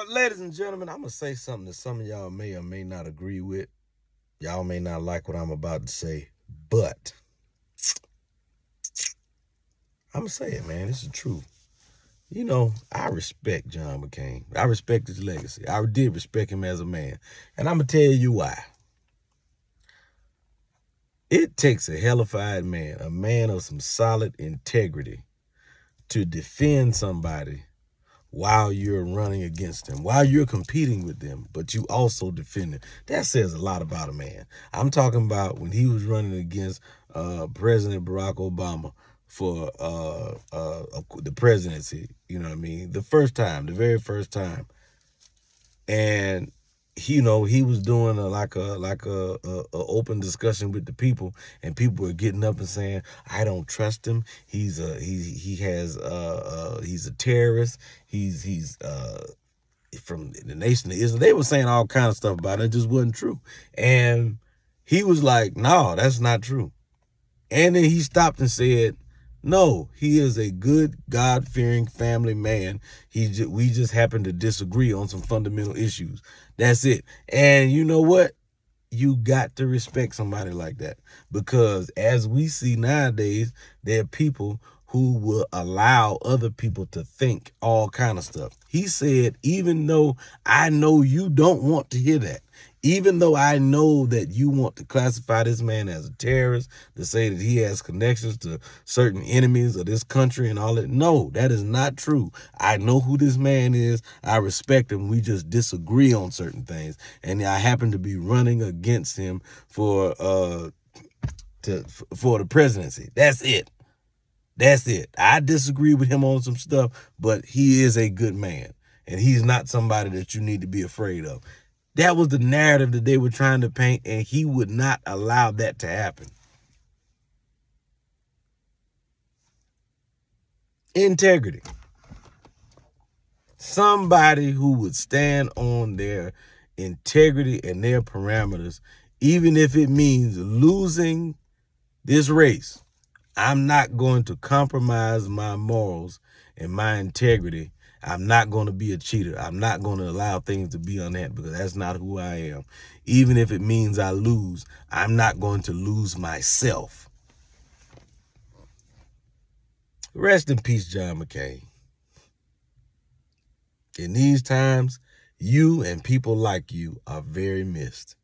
Ladies and gentlemen, I'm going to say something that some of y'all may or may not agree with. Y'all may not like what I'm about to say, but I'm going to say it, man. This is true. You know, I respect John McCain. I respect his legacy. I did respect him as a man. And I'm going to tell you why. It takes a hellified man, a man of some solid integrity, to defend somebody while you're running against them, while you're competing with them, but you also defend them. That says a lot about a man. I'm talking about when he was running against President Barack Obama for the presidency, you know what I mean? The very first time. And he was doing a open discussion with the people, and people were getting up and saying, I don't trust him. He's a terrorist. He's from the nation of Israel. They were saying all kinds of stuff about it. It just wasn't true. And he was like, no, that's not true. And then he stopped and said, no, he is a good, God-fearing family man. We just happen to disagree on some fundamental issues. That's it. And you know what? You got to respect somebody like that, because as we see nowadays, there are people who will allow other people to think all kind of stuff. He said, even though I know you don't want to hear that, even though I know that you want to classify this man as a terrorist, to say that he has connections to certain enemies of this country and all that. No, that is not true. I know who this man is. I respect him. We just disagree on certain things. And I happen to be running against him for the presidency. That's it. That's it. I disagree with him on some stuff, but he is a good man. And he's not somebody that you need to be afraid of. That was the narrative that they were trying to paint, and he would not allow that to happen. Integrity. Somebody who would stand on their integrity and their parameters, even if it means losing this race. I'm not going to compromise my morals and my integrity. I'm not going to be a cheater. I'm not going to allow things to be unhappy, because that's not who I am. Even if it means I lose, I'm not going to lose myself. Rest in peace, John McCain. In these times, you and people like you are very missed.